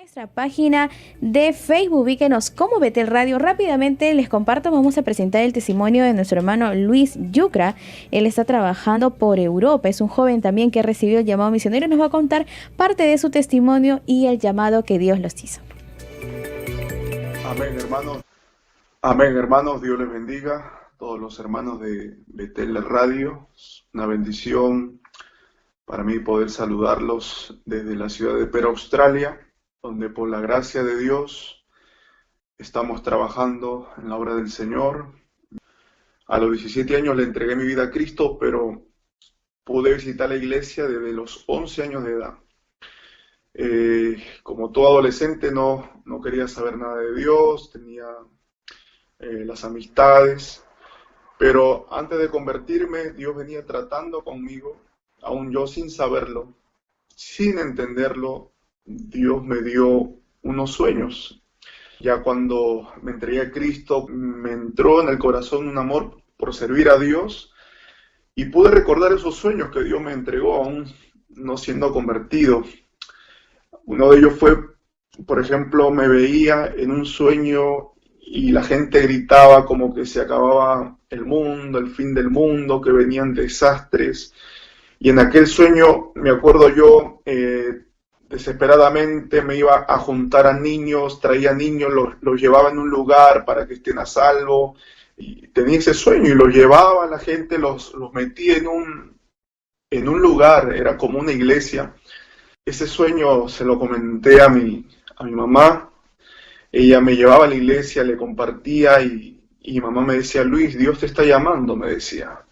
nuestra página de Facebook, ubíquenos como Betel Radio. Rápidamente les comparto, vamos a presentar el testimonio de nuestro hermano Luis Yucra. Él está trabajando por Europa, es un joven también que recibió el llamado misionero y nos va a contar parte de su testimonio y el llamado que Dios los hizo. Amén, hermanos. Amén, hermanos. Dios les bendiga a todos los hermanos de Betel Radio. Es una bendición para mí poder saludarlos desde la ciudad de Perth, Australia, donde por la gracia de Dios estamos trabajando en la obra del Señor. A los 17 años le entregué mi vida a Cristo, pero pude visitar la iglesia desde los 11 años de edad. Como todo adolescente no quería saber nada de Dios, tenía las amistades, pero antes de convertirme Dios venía tratando conmigo, aún yo sin saberlo, sin entenderlo. Dios me dio unos sueños. Ya cuando me entregué a Cristo, me entró en el corazón un amor por servir a Dios y pude recordar esos sueños que Dios me entregó aún no siendo convertido. Uno de ellos fue, por ejemplo, me veía en un sueño y la gente gritaba como que se acababa el mundo, el fin del mundo, que venían desastres. Y en aquel sueño, me acuerdo yo, desesperadamente me iba a juntar a niños, traía niños, los llevaba en un lugar para que estén a salvo. Y tenía ese sueño y los llevaba a la gente, los metía en un lugar, era como una iglesia. Ese sueño se lo comenté a mi mamá. Ella me llevaba a la iglesia, le compartía y mi mamá me decía: Luis, Dios te está llamando, me decía.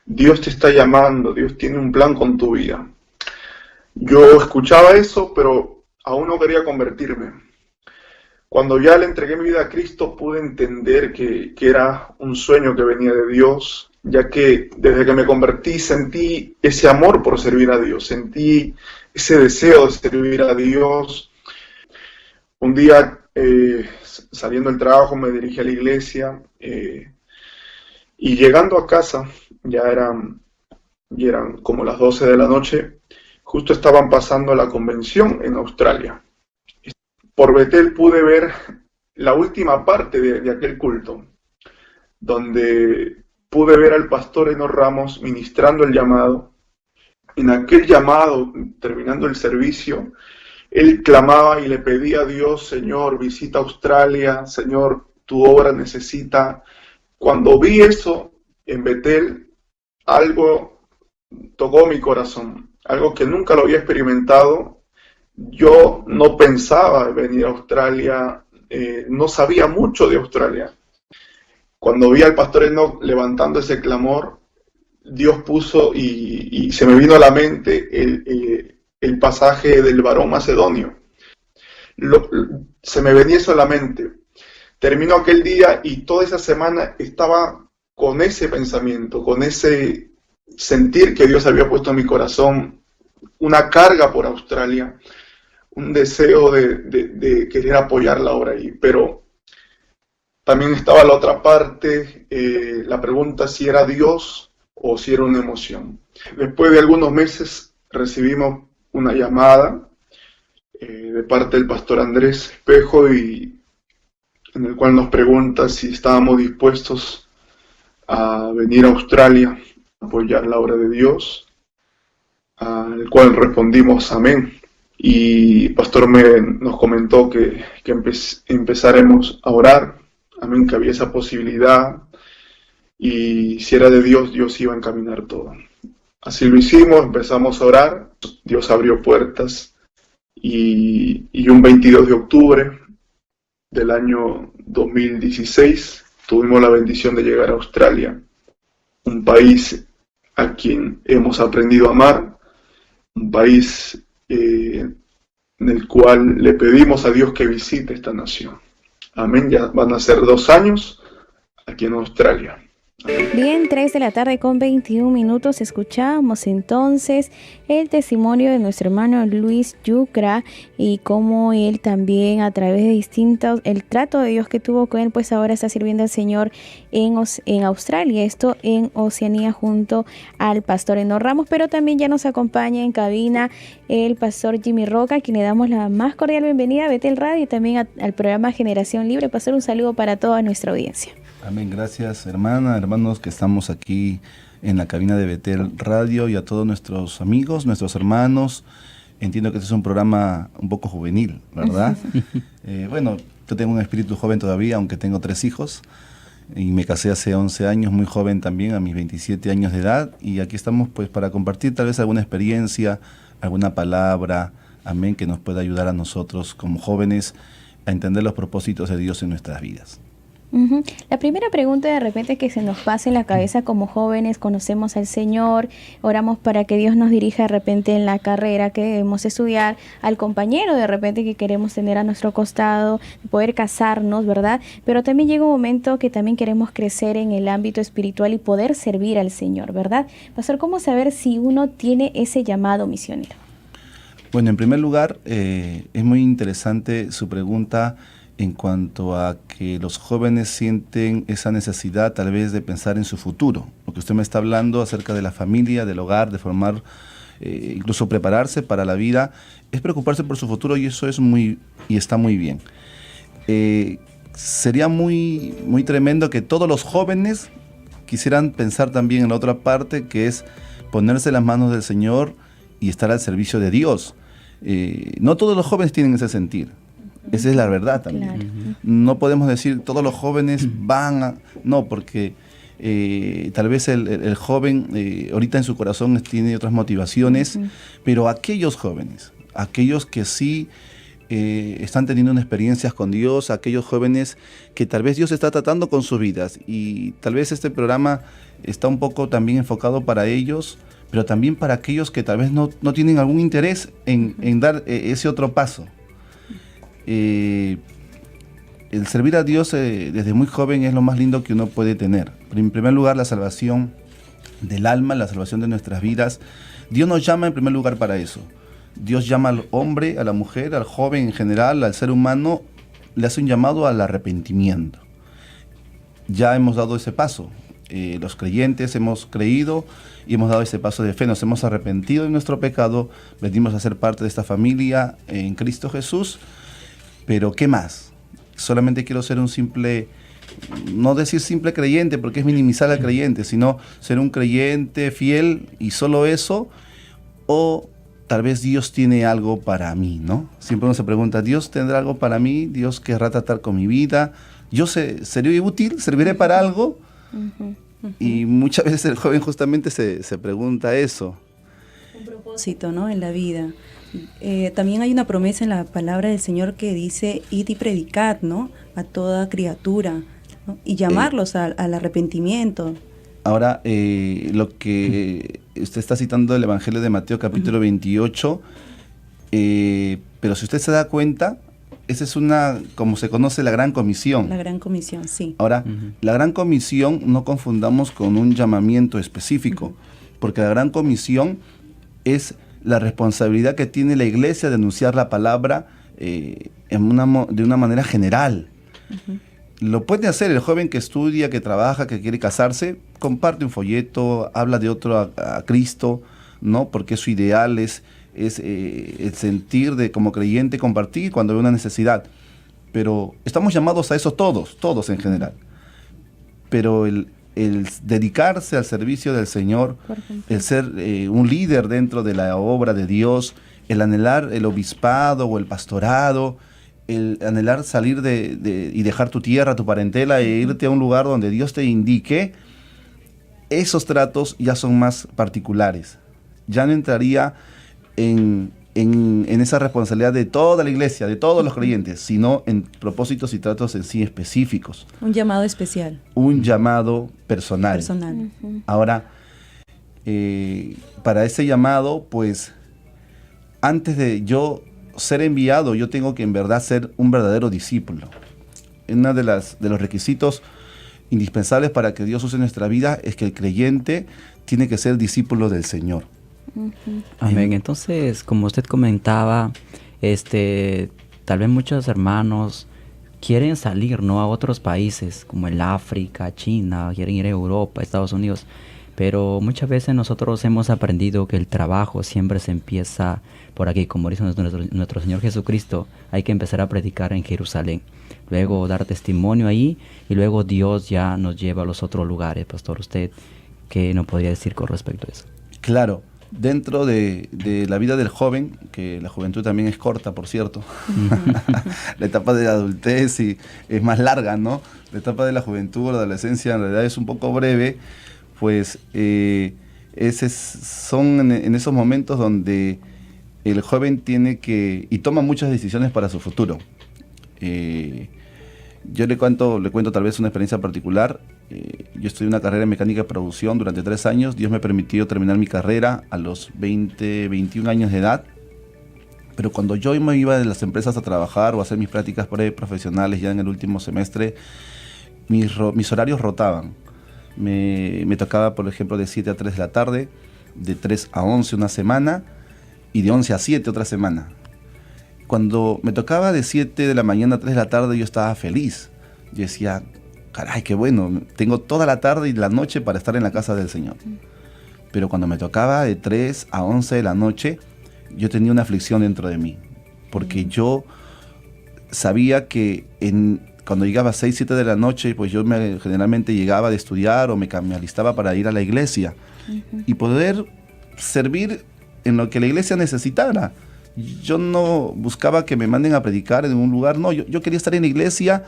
Dios te está llamando, Dios tiene un plan con tu vida. Yo escuchaba eso, pero aún no quería convertirme. Cuando ya le entregué mi vida a Cristo, pude entender que era un sueño que venía de Dios, ya que desde que me convertí sentí ese amor por servir a Dios, sentí ese deseo de servir a Dios. Un día, saliendo del trabajo, me dirigí a la iglesia y llegando a casa, ya eran como las 12 de la noche, justo estaban pasando la convención en Australia. Por Betel pude ver la última parte de aquel culto, donde pude ver al pastor Eno Ramos ministrando el llamado. En aquel llamado, terminando el servicio, él clamaba y le pedía a Dios: Señor, visita Australia, Señor, tu obra necesita. Cuando vi eso en Betel, algo tocó mi corazón, algo que nunca lo había experimentado. Yo no pensaba venir a Australia, no sabía mucho de Australia. Cuando vi al pastor Enoch levantando ese clamor, Dios puso y se me vino a la mente el pasaje del varón macedonio. Se me venía eso a la mente. Terminó aquel día y toda esa semana estaba con ese pensamiento, con ese sentir que Dios había puesto en mi corazón, una carga por Australia, un deseo de querer apoyar la obra ahí. Pero también estaba la otra parte, la pregunta si era Dios o si era una emoción. Después de algunos meses recibimos una llamada de parte del pastor Andrés Espejo, y en el cual nos pregunta si estábamos dispuestos a venir a Australia a apoyar la obra de Dios, al cual respondimos amén. Y el pastor nos comentó que empezaremos a orar, amén, que había esa posibilidad, y si era de Dios, Dios iba a encaminar todo. Así lo hicimos, empezamos a orar, Dios abrió puertas, y un 22 de octubre del año 2016 tuvimos la bendición de llegar a Australia, un país a quien hemos aprendido a amar, un país en el cual le pedimos a Dios que visite esta nación. Amén, ya van a ser 2 años aquí en Australia. Bien, 3 de la tarde con 21 minutos. Escuchamos entonces el testimonio de nuestro hermano Luis Yucra y cómo él también a través de distintos, el trato de Dios que tuvo con él, pues ahora está sirviendo al Señor en Australia, esto en Oceanía junto al pastor Eno Ramos, pero también ya nos acompaña en cabina el pastor Jimmy Roca, a quien le damos la más cordial bienvenida a Betel Radio y también al programa Generación Libre. Pastor, un saludo para toda nuestra audiencia. Amén, gracias hermana, hermanos que estamos aquí en la cabina de Betel Radio y a todos nuestros amigos, nuestros hermanos. Entiendo que este es un programa un poco juvenil, ¿verdad? Bueno, yo tengo un espíritu joven todavía, aunque tengo 3 hijos y me casé hace 11 años, muy joven también, a mis 27 años de edad, y aquí estamos pues para compartir tal vez alguna experiencia, alguna palabra, amén, que nos pueda ayudar a nosotros como jóvenes a entender los propósitos de Dios en nuestras vidas. La primera pregunta de repente que se nos pasa en la cabeza como jóvenes, conocemos al Señor, oramos para que Dios nos dirija de repente en la carrera que debemos estudiar, al compañero de repente que queremos tener a nuestro costado, poder casarnos, ¿verdad? Pero también llega un momento que también queremos crecer en el ámbito espiritual y poder servir al Señor, ¿verdad? Pastor, ¿cómo saber si uno tiene ese llamado misionero? Bueno, en primer lugar, es muy interesante su pregunta en cuanto a que los jóvenes sienten esa necesidad tal vez de pensar en su futuro. Lo que usted me está hablando acerca de la familia, del hogar, de formar, incluso prepararse para la vida, es preocuparse por su futuro y eso es está muy bien. Sería muy tremendo que todos los jóvenes quisieran pensar también en la otra parte, que es ponerse en las manos del Señor y estar al servicio de Dios. No todos los jóvenes tienen ese sentir. Esa es la verdad también. Claro. No podemos decir todos los jóvenes van a... No, porque tal vez el joven ahorita en su corazón tiene otras motivaciones, pero aquellos jóvenes, aquellos que sí están teniendo unas experiencias con Dios, aquellos jóvenes que tal vez Dios está tratando con sus vidas, y tal vez este programa está un poco también enfocado para ellos, pero también para aquellos que tal vez no tienen algún interés en dar ese otro paso. El servir a Dios desde muy joven es lo más lindo que uno puede tener. En primer lugar, la salvación del alma, la salvación de nuestras vidas. Dios nos llama en primer lugar para eso. Dios llama al hombre, a la mujer, al joven en general, al ser humano, le hace un llamado al arrepentimiento. Ya hemos dado ese paso. Los creyentes hemos creído y hemos dado ese paso de fe, nos hemos arrepentido de nuestro pecado, venimos a ser parte de esta familia en Cristo Jesús. Pero ¿qué más? Solamente quiero ser un simple, no decir simple creyente porque es minimizar al creyente, sino ser un creyente fiel y solo eso, o tal vez Dios tiene algo para mí, ¿no? Siempre uno se pregunta, ¿Dios tendrá algo para mí? ¿Dios querrá tratar con mi vida? ¿Yo seré útil? ¿Serviré para algo? Y muchas veces el joven justamente se pregunta eso. Un propósito, ¿no? En la vida. También hay una promesa en la palabra del Señor que dice, id y predicad, ¿no? A toda criatura, ¿no? Y llamarlos al arrepentimiento. Ahora, lo que usted está citando del Evangelio de Mateo capítulo 28, pero si usted se da cuenta, esa es como se conoce, la Gran Comisión. La Gran Comisión, sí. Ahora, la Gran Comisión no confundamos con un llamamiento específico, porque la Gran Comisión es la responsabilidad que tiene la iglesia de anunciar la palabra de una manera general. Lo puede hacer el joven que estudia, que trabaja, que quiere casarse, comparte un folleto, habla de otro a Cristo, ¿no? Porque su ideal es el sentir de como creyente compartir cuando ve una necesidad. Pero estamos llamados a eso todos en general. Pero el dedicarse al servicio del Señor, el ser un líder dentro de la obra de Dios, el anhelar el obispado o el pastorado, el anhelar salir y dejar tu tierra, tu parentela e irte a un lugar donde Dios te indique, esos tratos ya son más particulares. Ya no entraría en esa responsabilidad de toda la iglesia, de todos los creyentes, sino en propósitos y tratos en sí específicos. Un llamado especial. Un llamado personal. Ahora, para ese llamado, pues, antes de yo ser enviado, yo tengo que en verdad ser un verdadero discípulo. Uno de los requisitos indispensables para que Dios use nuestra vida es que el creyente tiene que ser discípulo del Señor. Amén. Entonces, como usted comentaba, tal vez muchos hermanos quieren salir, ¿no?, a otros países como el África, China, quieren ir a Europa, Estados Unidos, pero muchas veces nosotros hemos aprendido que el trabajo siempre se empieza por aquí, como dice nuestro Señor Jesucristo, hay que empezar a predicar en Jerusalén, luego dar testimonio ahí y luego Dios ya nos lleva a los otros lugares. Pastor, ¿usted qué nos podría decir con respecto a eso? Claro, dentro de la vida del joven, que la juventud también es corta, por cierto, la etapa de la adultez es más larga, ¿no? La etapa de la juventud o la adolescencia en realidad es un poco breve, pues son en esos momentos donde el joven tiene que, y toma muchas decisiones para su futuro. Yo le cuento tal vez una experiencia particular. Yo estudié una carrera en mecánica de producción durante 3 años. Dios me permitió terminar mi carrera a los 20, 21 años de edad. Pero cuando yo me iba de las empresas a trabajar o a hacer mis prácticas profesionales ya en el último semestre, mis horarios rotaban. Me tocaba, por ejemplo, de 7 a 3 de la tarde, de 3 a 11 una semana y de 11 a 7 otra semana. Cuando me tocaba de 7 de la mañana a 3 de la tarde, yo estaba feliz. Yo decía, caray, qué bueno, tengo toda la tarde y la noche para estar en la casa del Señor. Pero cuando me tocaba de 3 a 11 de la noche, yo tenía una aflicción dentro de mí. Porque yo sabía que cuando llegaba a 6, 7 de la noche, pues yo generalmente llegaba de estudiar o me alistaba para ir a la iglesia y poder servir en lo que la iglesia necesitara. Yo no buscaba que me manden a predicar en un lugar, no, yo quería estar en la iglesia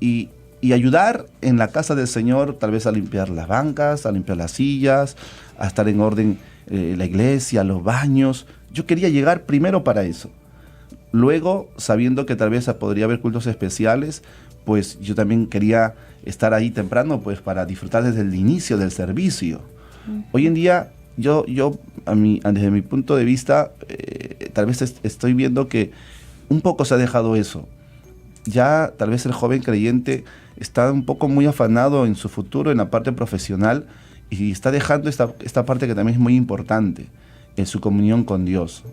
y ayudar en la casa del Señor, tal vez a limpiar las bancas, a limpiar las sillas, a estar en orden la iglesia, los baños. Yo quería llegar primero para eso. Luego, sabiendo que tal vez podría haber cultos especiales, pues yo también quería estar ahí temprano, pues para disfrutar desde el inicio del servicio. Hoy en día, desde mi punto de vista, tal vez estoy viendo que un poco se ha dejado eso. Ya tal vez el joven creyente está un poco muy afanado en su futuro, en la parte profesional, y está dejando esta parte que también es muy importante, en su comunión con Dios,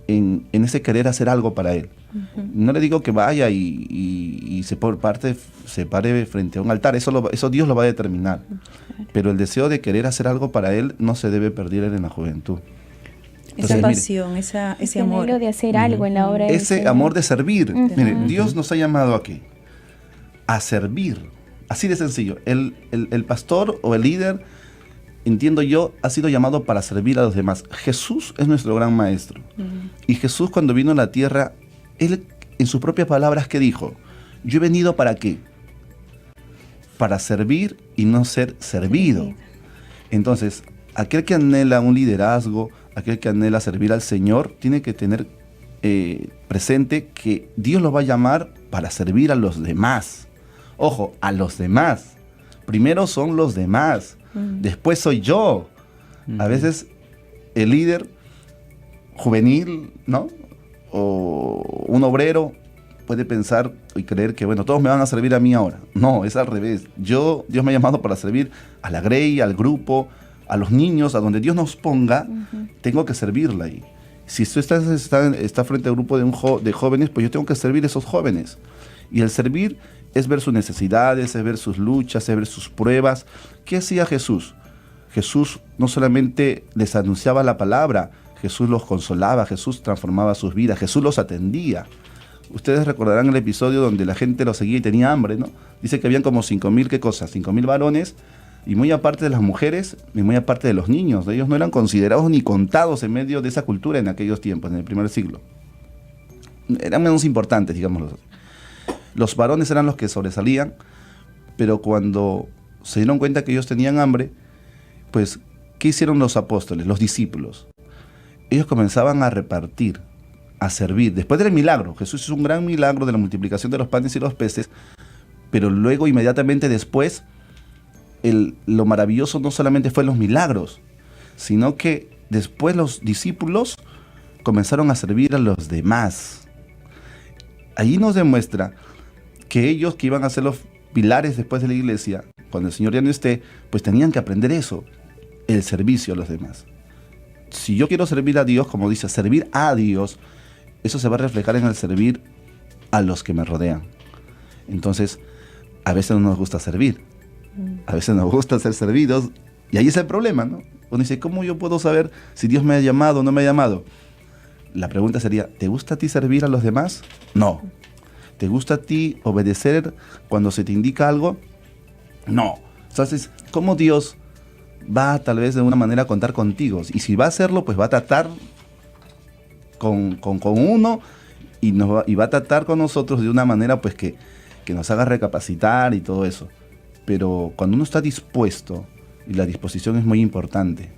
en ese querer hacer algo para Él. No le digo que vaya y se pare frente a un altar, eso Dios lo va a determinar. Pero el deseo de querer hacer algo para Él no se debe perder en la juventud. Esa Entonces, pasión, ese amor. De hacer algo en la obra del ese Señor. amor de servir. Mire, Dios nos ha llamado ¿a qué? A servir. Así de sencillo. El pastor o el líder, entiendo yo, ha sido llamado para servir a los demás. Jesús es nuestro gran maestro. Y Jesús, cuando vino a la tierra, Él, en sus propias palabras, ¿qué dijo? Yo he venido ¿para qué? Para servir y no ser servido. Entonces, aquel que anhela un liderazgo, aquel que anhela servir al Señor, tiene que tener presente que Dios lo va a llamar para servir a los demás. Ojo, a los demás. Primero son los demás, después soy yo. A veces el líder juvenil, ¿no? O un obrero puede pensar y creer que, bueno, todos me van a servir a mí ahora. No, es al revés. Dios me ha llamado para servir a la grey, al grupo, a los niños, a donde Dios nos ponga, tengo que servirla ahí. Si tú está frente a un grupo de jóvenes, pues yo tengo que servir a esos jóvenes. Y el servir es ver sus necesidades, es ver sus luchas, es ver sus pruebas. ¿Qué hacía Jesús? Jesús no solamente les anunciaba la palabra, Jesús los consolaba, Jesús transformaba sus vidas, Jesús los atendía. Ustedes recordarán el episodio donde la gente lo seguía y tenía hambre, ¿no? Dice que habían como 5.000, ¿qué cosa? 5.000 varones, y muy aparte de las mujeres, y muy aparte de los niños. Ellos no eran considerados ni contados en medio de esa cultura en aquellos tiempos, en el primer siglo. Eran menos importantes, digámoslo. Los varones eran los que sobresalían, pero cuando se dieron cuenta que ellos tenían hambre, pues, ¿qué hicieron los apóstoles, los discípulos? Ellos comenzaban a repartir, a servir. Después del milagro, Jesús hizo un gran milagro de la multiplicación de los panes y los peces, pero luego, inmediatamente después, lo maravilloso no solamente fue los milagros, sino que después los discípulos comenzaron a servir a los demás. Allí nos demuestra que ellos, que iban a ser los pilares después de la iglesia, cuando el Señor ya no esté, pues tenían que aprender eso, el servicio a los demás. Si yo quiero servir a Dios, como dice, servir a Dios, eso se va a reflejar en el servir a los que me rodean. Entonces, a veces no nos gusta servir, a veces nos gusta ser servidos, y ahí es el problema, ¿no? Uno dice, ¿cómo yo puedo saber si Dios me ha llamado o no me ha llamado? La pregunta sería, ¿te gusta a ti servir a los demás? No. ¿Te gusta a ti obedecer cuando se te indica algo? No. Entonces, ¿cómo Dios va tal vez de una manera a contar contigo? Y si va a hacerlo, pues va a tratar con uno y va a tratar con nosotros de una manera pues que nos haga recapacitar y todo eso. Pero cuando uno está dispuesto, y la disposición es muy importante,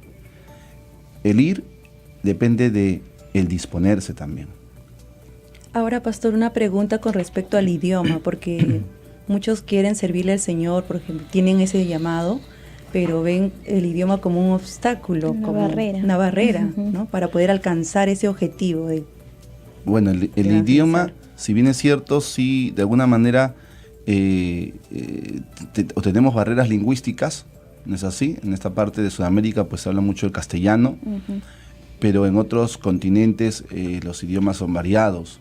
el ir depende de el disponerse también. Ahora, pastor, una pregunta con respecto al idioma, porque muchos quieren servirle al Señor, porque tienen ese llamado, pero ven el idioma como un obstáculo, como una barrera, ¿no? Para poder alcanzar ese objetivo. Bueno, el idioma, si bien es cierto, sí, de alguna manera tenemos barreras lingüísticas, ¿no es así? En esta parte de Sudamérica pues se habla mucho el castellano, pero en otros continentes los idiomas son variados.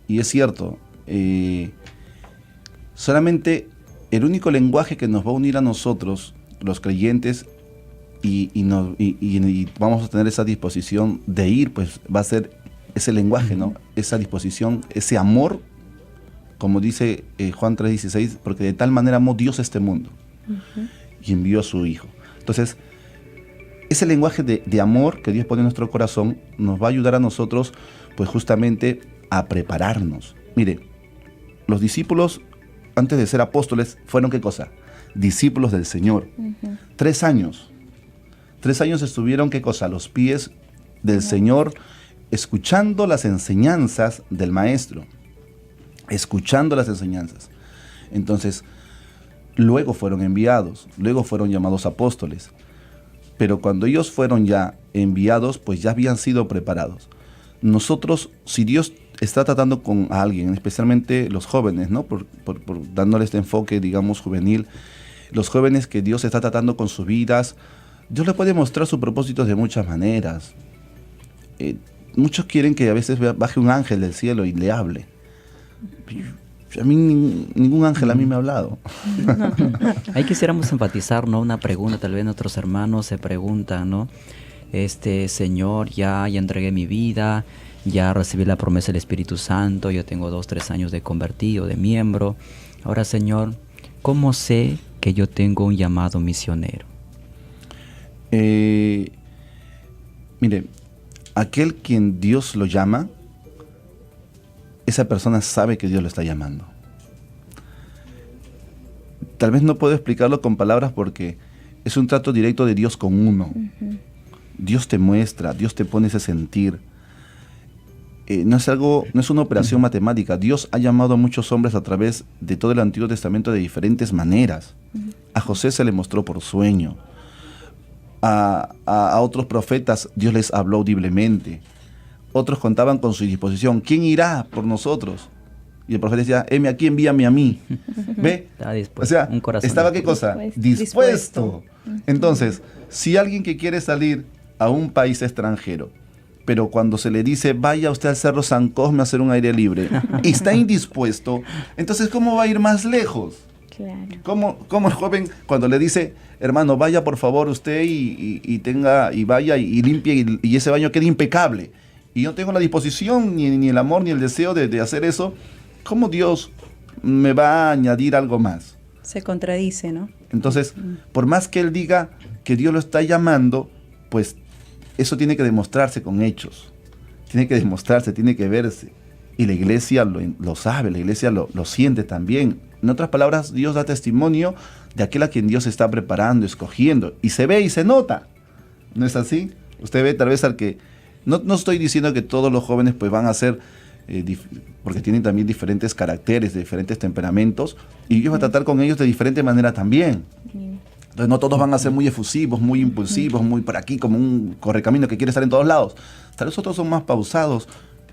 Y es cierto, solamente el único lenguaje que nos va a unir a nosotros, los creyentes, y vamos a tener esa disposición de ir, pues va a ser ese lenguaje, ¿no? Esa disposición, ese amor, como dice Juan 3:16, porque de tal manera amó Dios este mundo y envió a su Hijo. Entonces, ese lenguaje de amor que Dios pone en nuestro corazón nos va a ayudar a nosotros, pues justamente a prepararnos. Mire, los discípulos, antes de ser apóstoles, fueron ¿qué cosa? Discípulos del Señor. 3 años. 3 años estuvieron ¿qué cosa? A los pies del Señor, escuchando las enseñanzas del Maestro. Escuchando las enseñanzas. Entonces, luego fueron enviados, luego fueron llamados apóstoles. Pero cuando ellos fueron ya enviados, pues ya habían sido preparados. Nosotros, si Dios está tratando con alguien, especialmente los jóvenes, ¿no? Por dándole este enfoque, digamos, juvenil, los jóvenes que Dios está tratando con sus vidas, Dios le puede mostrar sus propósitos de muchas maneras. Muchos quieren que a veces baje un ángel del cielo y le hable. A mí ningún ángel a mí me ha hablado. Ahí quisiéramos enfatizar, ¿no? Una pregunta, tal vez nuestros hermanos se preguntan, ¿no? Señor, ya entregué mi vida, ya recibí la promesa del Espíritu Santo, yo tengo 2-3 años de convertido, de miembro. Ahora, Señor, ¿cómo sé que yo tengo un llamado misionero? Mire, aquel quien Dios lo llama, esa persona sabe que Dios lo está llamando. Tal vez no puedo explicarlo con palabras porque es un trato directo de Dios con uno. Dios te muestra, Dios te pone ese sentir. No es una operación matemática. Dios ha llamado a muchos hombres a través de todo el Antiguo Testamento de diferentes maneras. A José se le mostró por sueño. A otros profetas Dios les habló audiblemente. Otros contaban con su disposición. ¿Quién irá por nosotros? Y el profeta decía, heme aquí, envíame a mí. ¿Ve? Dispuesto, o sea, un corazón estaba ¿qué cosa? Dispuesto. Entonces, si alguien que quiere salir a un país extranjero, pero cuando se le dice, vaya usted al Cerro San Cosme a hacer un aire libre, y está indispuesto, entonces ¿cómo va a ir más lejos? Claro. ¿Cómo el joven cuando le dice, hermano, vaya por favor usted y vaya y limpie y ese baño quede impecable? Y yo no tengo la disposición, ni el amor, ni el deseo de hacer eso, ¿cómo Dios me va a añadir algo más? Se contradice, ¿no? Entonces, por más que él diga que Dios lo está llamando, pues eso tiene que demostrarse con hechos. Tiene que demostrarse, tiene que verse. Y la iglesia lo sabe, la iglesia lo siente también. En otras palabras, Dios da testimonio de aquel a quien Dios está preparando, escogiendo. Y se ve y se nota. ¿No es así? Usted ve tal vez al que... No estoy diciendo que todos los jóvenes pues van a ser... porque tienen también diferentes caracteres, diferentes temperamentos. Y Dios va a tratar con ellos de diferente manera también. Entonces no todos van a ser muy efusivos, muy impulsivos, muy por aquí como un correcamino que quiere estar en todos lados. Tal vez otros son más pausados,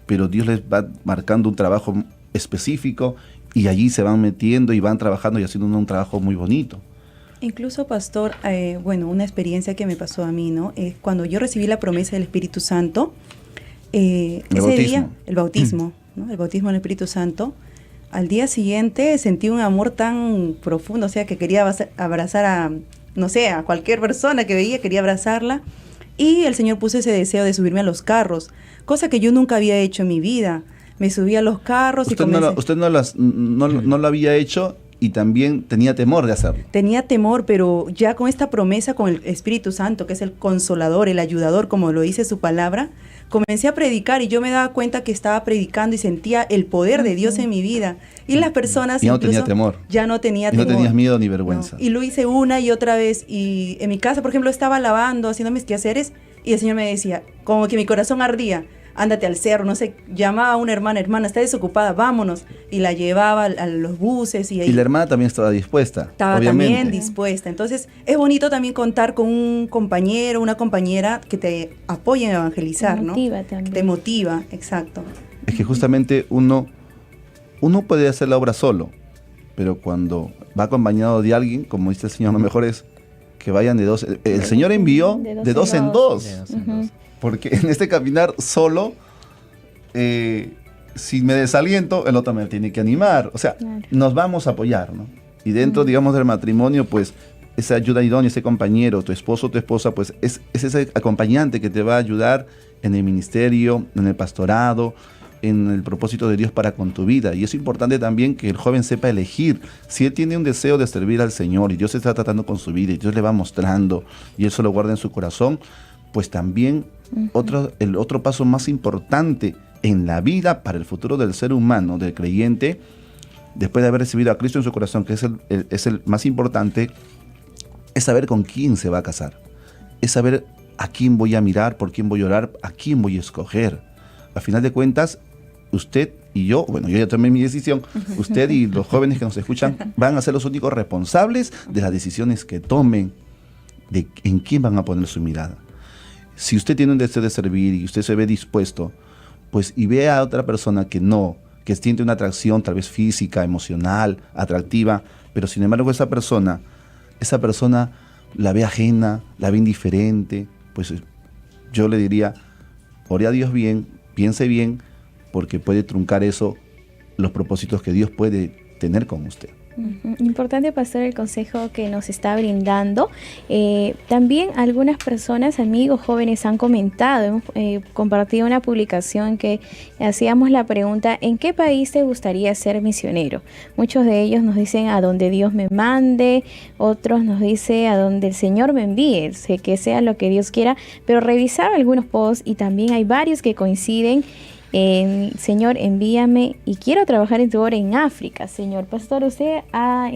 pero Dios les va marcando un trabajo específico y allí se van metiendo y van trabajando y haciendo un trabajo muy bonito. Incluso, pastor, una experiencia que me pasó a mí, ¿no? Cuando yo recibí la promesa del Espíritu Santo, ese día, el bautismo, ¿no? El bautismo del Espíritu Santo, al día siguiente sentí un amor tan profundo, o sea, que quería abrazar a, no sé, a cualquier persona que veía, quería abrazarla, y el Señor puso ese deseo de subirme a los carros, cosa que yo nunca había hecho en mi vida. Me subí a los carros usted y comencé... usted no lo había hecho y también tenía temor de hacerlo. Tenía temor, pero ya con esta promesa, con el Espíritu Santo, que es el consolador, el ayudador, como lo dice su palabra, comencé a predicar y yo me daba cuenta que estaba predicando y sentía el poder de Dios en mi vida. Y las personas ya no tenía temor. Ya no tenía temor. No tenías miedo ni vergüenza. No. Y lo hice una y otra vez. Y en mi casa, por ejemplo, estaba lavando, haciendo mis quehaceres, y el Señor me decía, como que mi corazón ardía, ándate al cerro, no sé, llamaba a una hermana, está desocupada, vámonos. Y la llevaba a los buses. Y la hermana también estaba dispuesta. Estaba obviamente también dispuesta. Entonces, es bonito también contar con un compañero, una compañera que te apoye en evangelizar, ¿no? Te motiva también. Te motiva, exacto. Es que justamente uno puede hacer la obra solo, pero cuando va acompañado de alguien, como dice el Señor, lo mejor es que vayan de dos. El Señor envió de dos en dos. Porque en este caminar solo, si me desaliento, el otro me tiene que animar. O sea, nos vamos a apoyar, ¿no? Y dentro, digamos, del matrimonio, pues, esa ayuda idónea, ese compañero, tu esposo o tu esposa, pues, es ese acompañante que te va a ayudar en el ministerio, en el pastorado, en el propósito de Dios para con tu vida. Y es importante también que el joven sepa elegir. Si él tiene un deseo de servir al Señor y Dios está tratando con su vida y Dios le va mostrando y él se lo guarda en su corazón, pues también el otro paso más importante en la vida para el futuro del ser humano, del creyente, después de haber recibido a Cristo en su corazón, que es el más importante, es saber con quién se va a casar. Es saber a quién voy a mirar, por quién voy a orar, a quién voy a escoger. A final de cuentas, usted y yo, bueno, yo ya tomé mi decisión, usted y los jóvenes que nos escuchan van a ser los únicos responsables de las decisiones que tomen, de en quién van a poner su mirada. Si usted tiene un deseo de servir y usted se ve dispuesto, pues y ve a otra persona que siente una atracción tal vez física, emocional, atractiva, pero sin embargo esa persona la ve ajena, la ve indiferente, pues yo le diría, ore a Dios bien, piense bien, porque puede truncar eso, los propósitos que Dios puede tener con usted. Importante, pastor, el consejo que nos está brindando. También algunas personas, amigos, jóvenes han comentado, hemos compartido una publicación que hacíamos la pregunta, ¿en qué país te gustaría ser misionero? Muchos de ellos nos dicen a donde Dios me mande, otros nos dicen a donde el Señor me envíe, sé que sea lo que Dios quiera, pero revisaba algunos posts y también hay varios que coinciden Señor, envíame y quiero trabajar en tu obra en África. Señor pastor, usted ha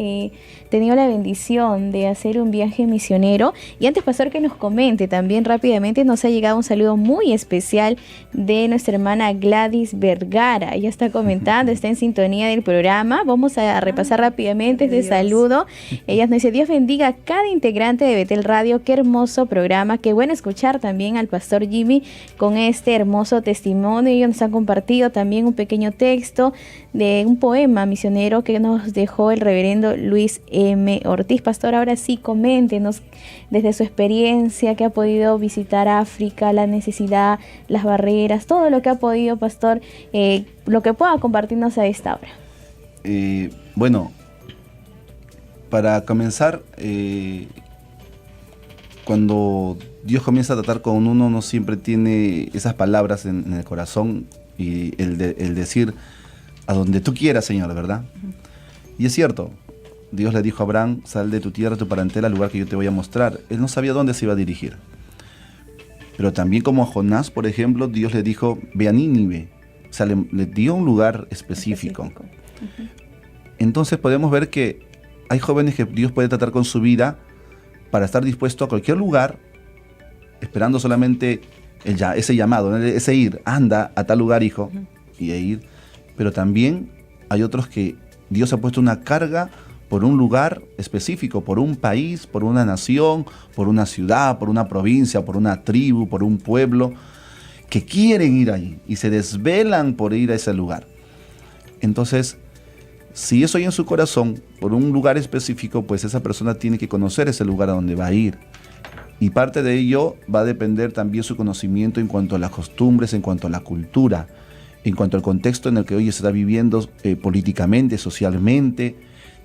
tenido la bendición de hacer un viaje misionero, y antes, pastor, que nos comente también rápidamente, nos ha llegado un saludo muy especial de nuestra hermana Gladys Vergara. Ella está comentando, está en sintonía del programa. Vamos a repasar rápidamente este saludo. Ella nos dice: Dios bendiga a cada integrante de Betel Radio, qué hermoso programa, qué bueno escuchar también al pastor Jimmy con este hermoso testimonio. Ellos nos han compartido también un pequeño texto de un poema misionero que nos dejó el reverendo Luis M. Ortiz. Pastor, ahora sí, coméntenos desde su experiencia, que ha podido visitar África, la necesidad, las barreras, todo lo que ha podido, pastor, lo que pueda compartirnos a esta hora. Bueno, para comenzar, cuando Dios comienza a tratar con uno, no siempre tiene esas palabras en el corazón, y el decir a donde tú quieras, Señor, ¿verdad? Y es cierto, Dios le dijo a Abraham: sal de tu tierra, tu parentela, al lugar que yo te voy a mostrar. Él no sabía dónde se iba a dirigir. Pero también, como a Jonás, por ejemplo, Dios le dijo: ve a Nínive. O sea, le dio un lugar específico. Entonces podemos ver que hay jóvenes que Dios puede tratar con su vida para estar dispuesto a cualquier lugar, esperando solamente ese llamado, ese ir, anda a tal lugar, hijo, y a ir. Pero también hay otros que Dios ha puesto una carga por un lugar específico, por un país, por una nación, por una ciudad, por una provincia, por una tribu, por un pueblo, que quieren ir allí y se desvelan por ir a ese lugar. Entonces, Si eso hay en su corazón, por un lugar específico, pues esa persona tiene que conocer ese lugar a donde va a ir. Y parte de ello va a depender también su conocimiento en cuanto a las costumbres, en cuanto a la cultura, en cuanto al contexto en el que hoy se está viviendo políticamente, socialmente.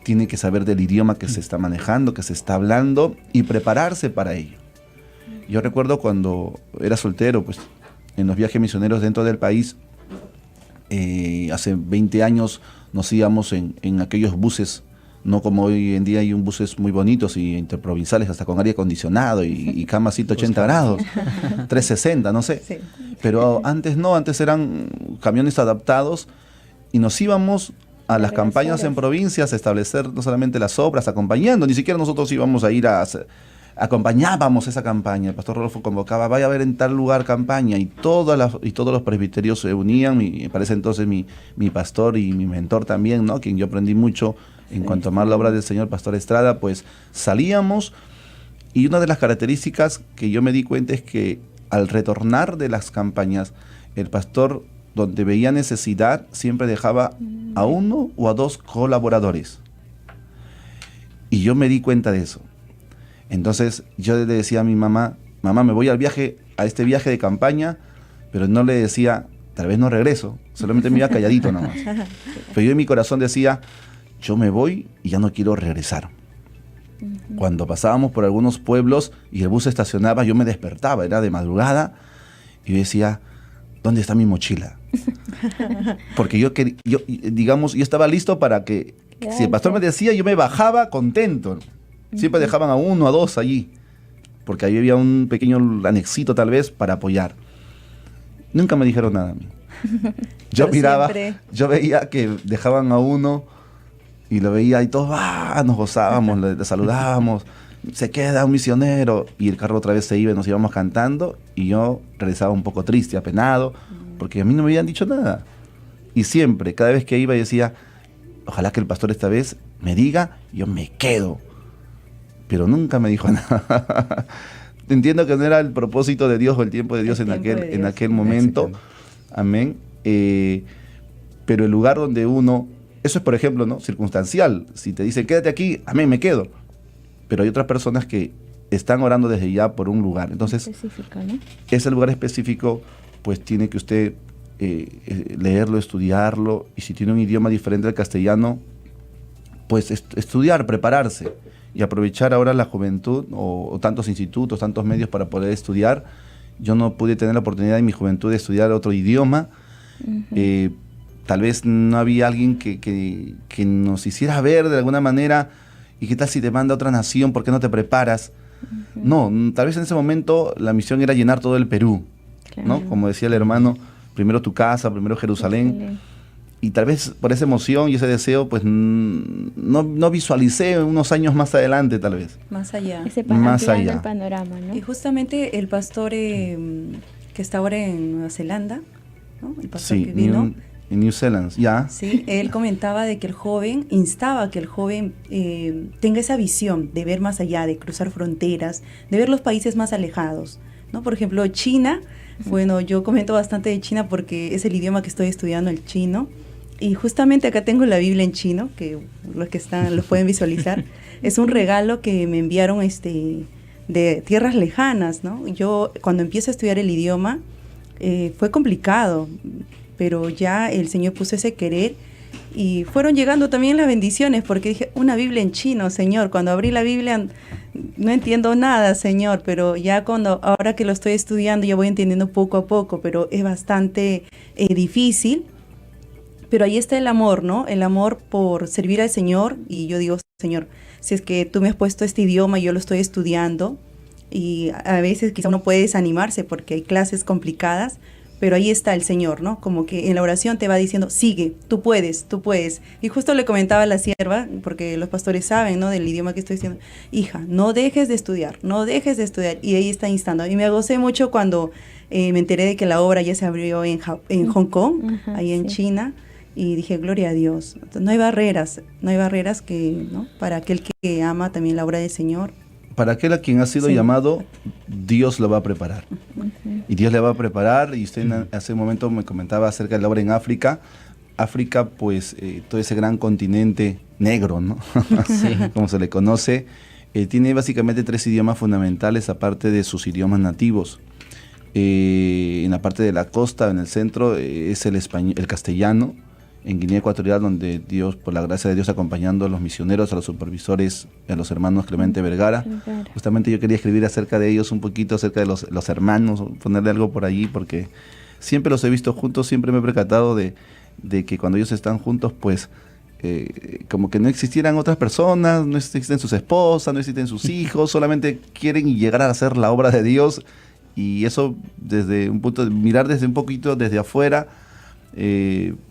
Tiene que saber del idioma que se está manejando, que se está hablando, y prepararse para ello. Yo recuerdo cuando era soltero, pues en los viajes misioneros dentro del país, hace 20 años nos íbamos en aquellos buses, no como hoy en día hay un buses muy bonitos y interprovinciales, hasta con aire acondicionado y cama 180 grados, 360, no sé. Sí. Pero antes no, antes eran camiones adaptados y nos íbamos a las campañas en provincias a establecer no solamente las obras, acompañando, ni siquiera nosotros íbamos a ir a hacer, acompañábamos esa campaña. El pastor Rodolfo convocaba, vaya a ver en tal lugar campaña, y todos los presbiterios se unían, y para ese entonces mi pastor y mi mentor también, ¿no?, quien yo aprendí mucho en cuanto a amar la obra del Señor, Pastor Estrada, pues salíamos, y una de las características que yo me di cuenta es que al retornar de las campañas, el pastor, donde veía necesidad, siempre dejaba a uno o a dos colaboradores. Y yo me di cuenta de eso. Entonces yo le decía a mi mamá, mamá, me voy a este viaje de campaña, pero no le decía, tal vez no regreso, solamente me iba calladito nomás. Pero yo en mi corazón decía, yo me voy y ya no quiero regresar. Cuando pasábamos por algunos pueblos y el bus estacionaba, yo me despertaba, era de madrugada, y yo decía, ¿dónde está mi mochila? Porque yo estaba listo para que, si el pastor me decía, yo me bajaba contento. Siempre dejaban a uno, a dos allí, porque ahí había un pequeño anexito tal vez para apoyar. Nunca me dijeron nada a mí. Yo miraba, yo veía que dejaban a uno y lo veía y todos nos gozábamos, le saludábamos, se queda un misionero, y el carro otra vez se iba y nos íbamos cantando, y yo regresaba un poco triste, apenado, porque a mí no me habían dicho nada. Y siempre, cada vez que iba, yo decía, ojalá que el pastor esta vez me diga, yo me quedo. Pero nunca me dijo nada. Entiendo que no era el propósito de Dios o el tiempo de Dios en aquel momento. Amén. Pero el lugar donde uno, eso es, por ejemplo, ¿no?, circunstancial. Si te dicen, quédate aquí, amén, me quedo. Pero hay otras personas que están orando desde ya por un lugar. Entonces, específico, ¿no?, ese lugar específico, pues tiene que usted leerlo, estudiarlo, y si tiene un idioma diferente al castellano, pues estudiar, prepararse, y aprovechar ahora la juventud, o tantos institutos, tantos medios para poder estudiar. Yo no pude tener la oportunidad en mi juventud de estudiar otro idioma. Tal vez no había alguien que nos hiciera ver de alguna manera, y qué tal si te manda a otra nación, ¿por qué no te preparas? No, tal vez en ese momento la misión era llenar todo el Perú, claro, ¿no? Como decía el hermano, primero tu casa, primero Jerusalén. Y tal vez por esa emoción y ese deseo, pues no visualicé unos años más adelante, tal vez. Más allá. Más allá. El panorama, ¿no? Y justamente el pastor que está ahora en Nueva Zelanda, ¿no?, el pastor que vino. En New Zealand, ya. Sí, él comentaba de que el joven, instaba que el joven tenga esa visión de ver más allá, de cruzar fronteras, de ver los países más alejados, ¿no? Por ejemplo, China. Bueno, yo comento bastante de China porque es el idioma que estoy estudiando, el chino. Y justamente acá tengo la Biblia en chino, que los que están lo pueden visualizar. Es un regalo que me enviaron de tierras lejanas, ¿no? Yo cuando empiezo a estudiar el idioma fue complicado, pero ya el Señor puso ese querer, y fueron llegando también las bendiciones, porque dije, una Biblia en chino, Señor. Cuando abrí la Biblia no entiendo nada, Señor, pero ya ahora que lo estoy estudiando ya voy entendiendo poco a poco, pero es bastante difícil. Pero ahí está el amor, ¿no? El amor por servir al Señor. Y yo digo, Señor, si es que tú me has puesto este idioma y yo lo estoy estudiando, y a veces quizá uno puede desanimarse porque hay clases complicadas, pero ahí está el Señor, ¿no? Como que en la oración te va diciendo, sigue, tú puedes, tú puedes. Y justo le comentaba a la sierva, porque los pastores saben, ¿no?, del idioma que estoy diciendo, hija, no dejes de estudiar, no dejes de estudiar. Y ahí está instando. Y me gocé mucho cuando me enteré de que la obra ya se abrió en Hong Kong, ahí en China. Y dije, gloria a Dios. Entonces, no hay barreras que, ¿no?, para aquel que ama también la obra del Señor. Para aquel a quien ha sido llamado, Dios lo va a preparar. Y Dios le va a preparar, y usted hace un momento me comentaba acerca de la obra en África. África, pues todo ese gran continente negro, ¿no? Sí. Como se le conoce, tiene básicamente 3 idiomas fundamentales aparte de sus idiomas nativos. En la parte de la costa, en el centro, es el español, el castellano. En Guinea Ecuatorial, donde Dios, por la gracia de Dios, acompañando a los misioneros, a los supervisores, a los hermanos Clemente Vergara. Justamente yo quería escribir acerca de ellos un poquito, acerca de los hermanos, ponerle algo por allí, porque siempre los he visto juntos, siempre me he percatado de que cuando ellos están juntos, pues como que no existieran otras personas, no existen sus esposas, no existen sus hijos, solamente quieren llegar a hacer la obra de Dios, y eso desde un punto, mirar desde un poquito desde afuera,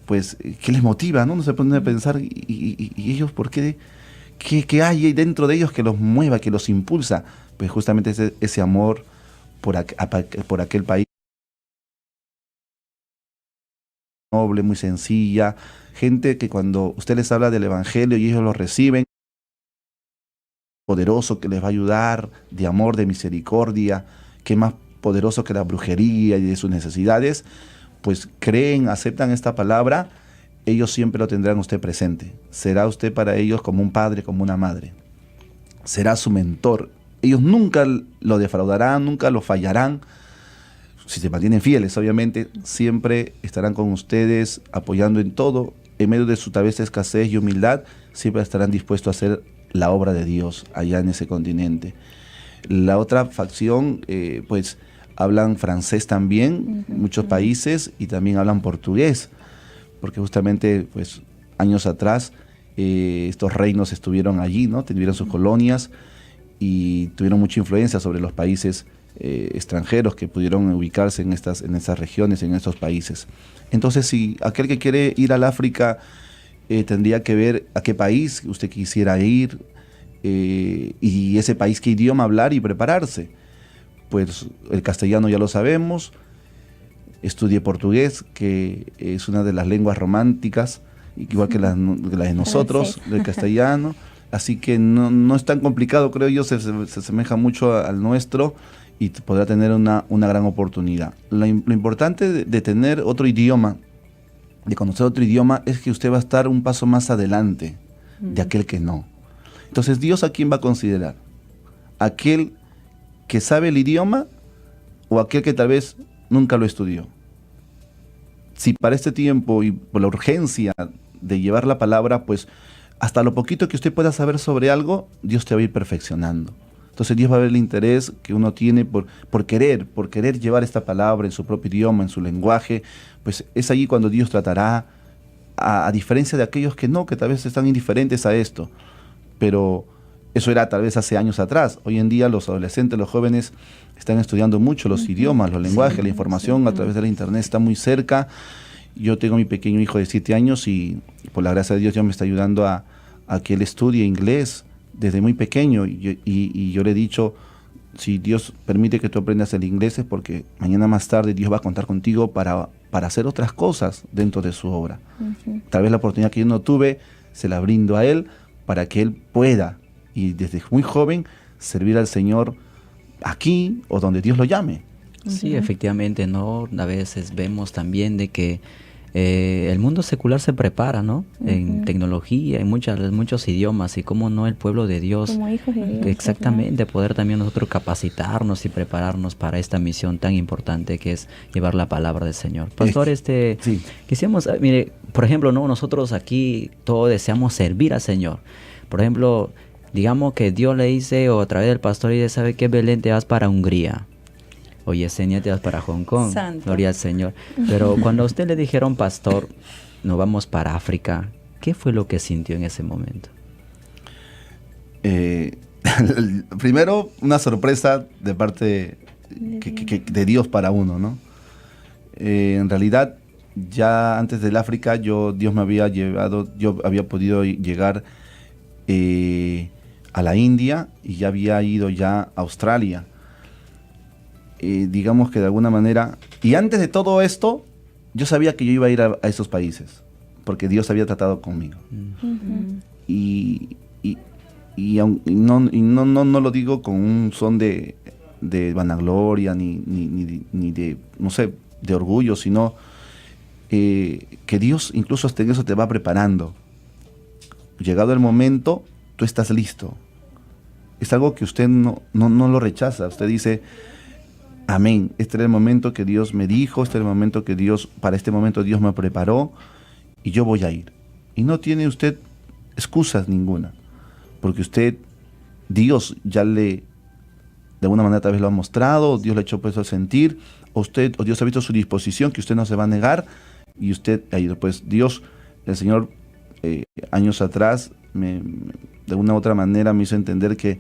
pues, ¿qué les motiva? ¿No? Uno se pone a pensar, ¿y ellos por qué? ¿Qué hay dentro de ellos que los mueva, que los impulsa? Pues justamente ese amor por aquel país noble, muy sencilla, gente que cuando usted les habla del Evangelio y ellos lo reciben, poderoso que les va a ayudar, de amor, de misericordia, que más poderoso que la brujería y de sus necesidades, pues creen, aceptan esta palabra, ellos siempre lo tendrán usted presente. Será usted para ellos como un padre, como una madre. Será su mentor. Ellos nunca lo defraudarán, nunca lo fallarán. Si se mantienen fieles, obviamente, siempre estarán con ustedes, apoyando en todo. En medio de su tal vez escasez y humildad, siempre estarán dispuestos a hacer la obra de Dios allá en ese continente. La otra facción, pues, hablan francés también, muchos países, y también hablan portugués, porque justamente, pues, años atrás, estos reinos estuvieron allí, ¿no? Tuvieron sus colonias y tuvieron mucha influencia sobre los países extranjeros que pudieron ubicarse en estas regiones, en estos países. Entonces, si aquel que quiere ir al África tendría que ver a qué país usted quisiera ir, y ese país qué idioma hablar y prepararse. Pues el castellano ya lo sabemos, estudie portugués, que es una de las lenguas románticas, igual que la de nosotros, del castellano, así que no es tan complicado, creo yo, se asemeja mucho al nuestro y podrá tener una gran oportunidad. Lo importante de tener otro idioma, de conocer otro idioma, es que usted va a estar un paso más adelante de aquel que no. Entonces, ¿Dios a quién va a considerar? ¿Aquel que sabe el idioma o aquel que tal vez nunca lo estudió? Si para este tiempo y por la urgencia de llevar la palabra, pues hasta lo poquito que usted pueda saber sobre algo, Dios te va a ir perfeccionando. Entonces Dios va a ver el interés que uno tiene por querer llevar esta palabra en su propio idioma, en su lenguaje. Pues es allí cuando Dios tratará, a diferencia de aquellos que tal vez están indiferentes a esto. Pero eso era tal vez hace años atrás. Hoy en día los adolescentes, los jóvenes están estudiando mucho los idiomas, los lenguajes, la información a través de la internet está muy cerca. Yo tengo mi pequeño hijo de 7 años y por la gracia de Dios ya me está ayudando a que él estudie inglés desde muy pequeño. Y yo le he dicho, si Dios permite que tú aprendas el inglés es porque mañana más tarde Dios va a contar contigo para hacer otras cosas dentro de su obra. Tal vez la oportunidad que yo no tuve, se la brindo a él para que él pueda, y desde muy joven, servir al Señor aquí o donde Dios lo llame. Sí, efectivamente, ¿no? A veces vemos también de que el mundo secular se prepara, ¿no? En tecnología, en muchos idiomas, y cómo no el pueblo de Dios. Como hijos de Dios. Exactamente, poder también nosotros capacitarnos y prepararnos para esta misión tan importante que es llevar la palabra del Señor. Pastor, sí. quisiéramos, mire, por ejemplo, ¿no? Nosotros aquí todos deseamos servir al Señor. Por ejemplo, digamos que Dios le dice, o a través del pastor, y ¿sabe qué, Belén, te vas para Hungría? O Yesenia, te vas para Hong Kong. Santo. Gloria al Señor. Pero cuando a usted le dijeron, pastor, nos vamos para África, ¿qué fue lo que sintió en ese momento? Primero, una sorpresa de parte de Dios para uno, ¿no? En realidad, ya antes del África, Dios me había llevado, yo había podido llegar a la India y ya había ido ya a Australia. Digamos que de alguna manera, y antes de todo esto, yo sabía que yo iba a ir a esos países, porque Dios había tratado conmigo. Y no lo digo con un son de vanagloria, ni de, no sé, de orgullo, sino que Dios incluso hasta en eso te va preparando. Llegado el momento, tú estás listo. Es algo que usted no lo rechaza. Usted dice, amén, este era el momento que Dios me dijo, este era el momento que para este momento Dios me preparó y yo voy a ir. Y no tiene usted excusas ninguna, porque Dios ya de alguna manera tal vez lo ha mostrado, Dios le ha hecho pues a sentir, o Dios ha visto su disposición, que usted no se va a negar, y usted ha ido. Pues Dios, el Señor, años atrás, de una u otra manera me hizo entender que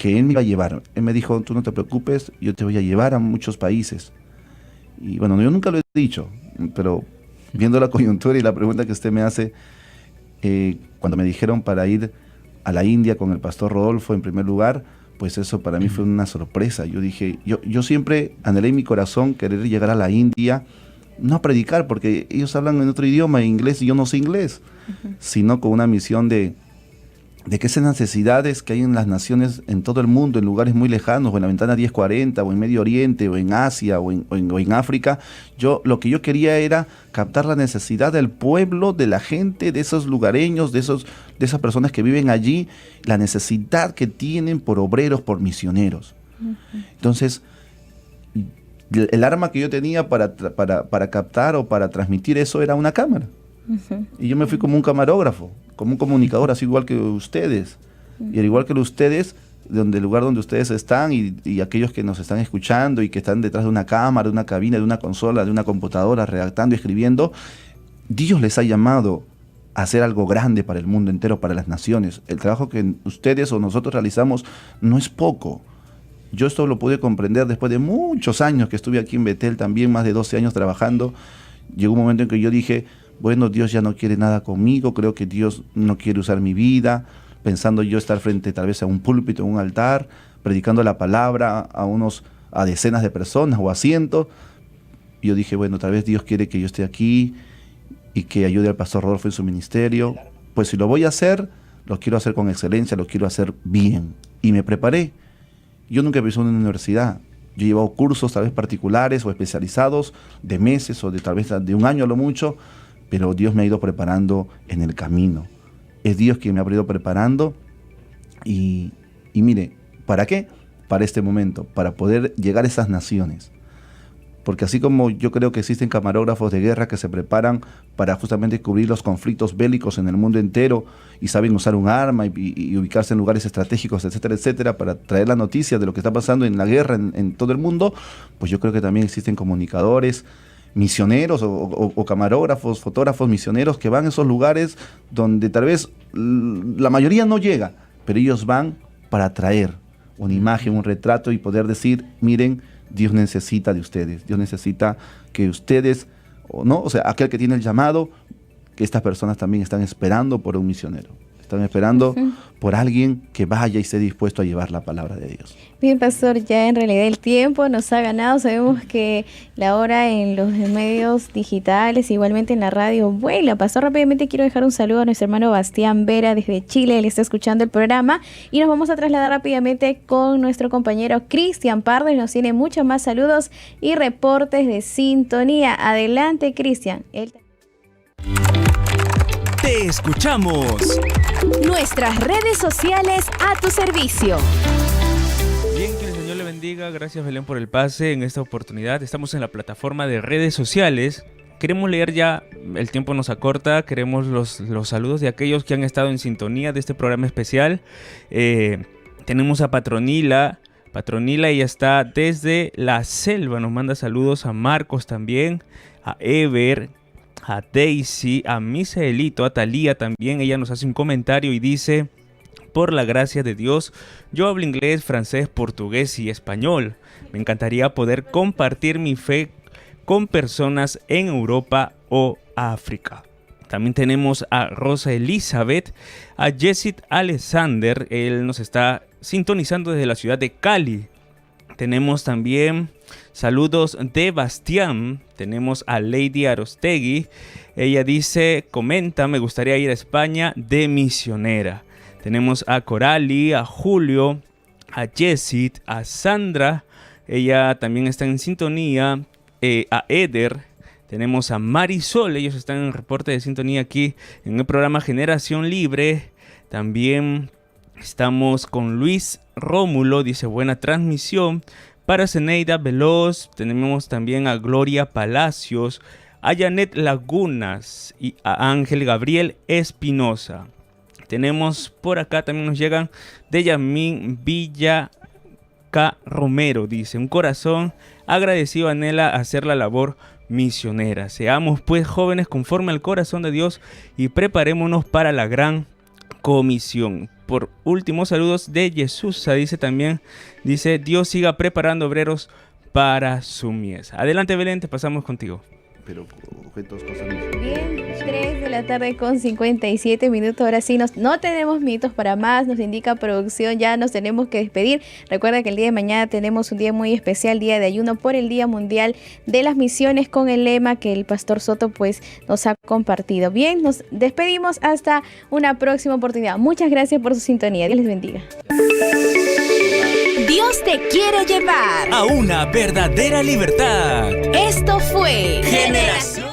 Él me iba a llevar. Él me dijo, tú no te preocupes, yo te voy a llevar a muchos países. Y bueno, yo nunca lo he dicho, pero viendo la coyuntura y la pregunta que usted me hace, cuando me dijeron para ir a la India con el pastor Rodolfo en primer lugar, pues eso para mí fue una sorpresa. Yo dije, yo siempre anhelé en mi corazón querer llegar a la India, no a predicar, porque ellos hablan en otro idioma, inglés, y yo no sé inglés, sino con una misión de que esas necesidades que hay en las naciones en todo el mundo, en lugares muy lejanos, o en la ventana 1040, o en Medio Oriente, o en Asia, o en África, lo que yo quería era captar la necesidad del pueblo, de la gente, de esos lugareños, de esas personas que viven allí, la necesidad que tienen por obreros, por misioneros. Entonces, el arma que yo tenía para captar o para transmitir eso era una cámara. Y yo me fui como un camarógrafo, como un comunicador, así igual que ustedes. Y al igual que ustedes, el lugar donde ustedes están y aquellos que nos están escuchando y que están detrás de una cámara, de una cabina, de una consola, de una computadora, redactando y escribiendo, Dios les ha llamado a hacer algo grande para el mundo entero, para las naciones. El trabajo que ustedes o nosotros realizamos no es poco. Yo esto lo pude comprender después de muchos años que estuve aquí en Betel, también más de 12 años trabajando. Llegó un momento en que yo dije, bueno, Dios ya no quiere nada conmigo, creo que Dios no quiere usar mi vida, pensando yo estar frente tal vez a un púlpito, a un altar, predicando la palabra a decenas de personas o a cientos. Yo dije, bueno, tal vez Dios quiere que yo esté aquí y que ayude al pastor Rodolfo en su ministerio. Pues si lo voy a hacer, lo quiero hacer con excelencia, lo quiero hacer bien. Y me preparé. Yo nunca empecé en una universidad. Yo he llevado cursos tal vez particulares o especializados de meses o de tal vez de un año a lo mucho, pero Dios me ha ido preparando en el camino. Es Dios quien me ha ido preparando y mire, ¿para qué? Para este momento, para poder llegar a esas naciones. Porque así como yo creo que existen camarógrafos de guerra que se preparan para justamente cubrir los conflictos bélicos en el mundo entero y saben usar un arma y ubicarse en lugares estratégicos, etcétera, etcétera, para traer la noticia de lo que está pasando en la guerra en todo el mundo, pues yo creo que también existen comunicadores, misioneros o camarógrafos, fotógrafos misioneros que van a esos lugares donde tal vez la mayoría no llega, pero ellos van para traer una imagen, un retrato y poder decir, miren, Dios necesita de ustedes, Dios necesita que ustedes, o sea, aquel que tiene el llamado, que estas personas también están esperando por un misionero. Están esperando por alguien que vaya y esté dispuesto a llevar la palabra de Dios. Bien, pastor, ya en realidad el tiempo nos ha ganado. Sabemos que la hora en los medios digitales, igualmente en la radio, vuela. Pastor, rápidamente quiero dejar un saludo a nuestro hermano Bastián Vera desde Chile. Él está escuchando el programa y nos vamos a trasladar rápidamente con nuestro compañero Cristian Pardo y nos tiene muchos más saludos y reportes de sintonía. Adelante, Cristian. Te escuchamos. Nuestras redes sociales a tu servicio. Bien, que el Señor le bendiga. Gracias, Belén, por el pase en esta oportunidad. Estamos en la plataforma de redes sociales. Queremos leer ya, el tiempo nos acorta. Queremos los saludos de aquellos que han estado en sintonía de este programa especial. Tenemos a Patronila. Patronila, ella está desde la selva. Nos manda saludos a Marcos también, a Ever, a Daisy, a Misaelito, a Talía también. Ella nos hace un comentario y dice: por la gracia de Dios, yo hablo inglés, francés, portugués y español. Me encantaría poder compartir mi fe con personas en Europa o África. También tenemos a Rosa Elizabeth, a Jessit Alexander. Él nos está sintonizando desde la ciudad de Cali. Tenemos también saludos de Bastián. Tenemos a Lady Arostegui. Ella dice, comenta, me gustaría ir a España de misionera. Tenemos a Corali, a Julio, a Jessit, a Sandra. Ella también está en sintonía. A Eder. Tenemos a Marisol, ellos están en el reporte de sintonía aquí en el programa Generación Libre. También estamos con Luis Rómulo, dice buena transmisión. Para Zeneida Veloz, tenemos también a Gloria Palacios, a Janet Lagunas y a Ángel Gabriel Espinosa. Tenemos por acá, también nos llegan de Yamín Villa K. Romero, dice, un corazón agradecido anhela hacer la labor misionera. Seamos pues jóvenes conforme al corazón de Dios y preparémonos para la gran comisión. Por último, saludos de Jesús, dice también, dice, Dios siga preparando obreros para su mies. Adelante, Belén, te pasamos contigo. Pero objetos, cosas. Bien, 3 de la tarde con 57 minutos. Ahora sí, no tenemos minutos para más. Nos indica producción, ya nos tenemos que despedir. Recuerda que el día de mañana tenemos un día muy especial, día de ayuno por el Día Mundial de las Misiones, con el lema que el Pastor Soto pues nos ha compartido. Bien, nos despedimos hasta una próxima oportunidad. Muchas gracias por su sintonía. Dios les bendiga. Dios te quiere llevar a una verdadera libertad. Esto fue Generación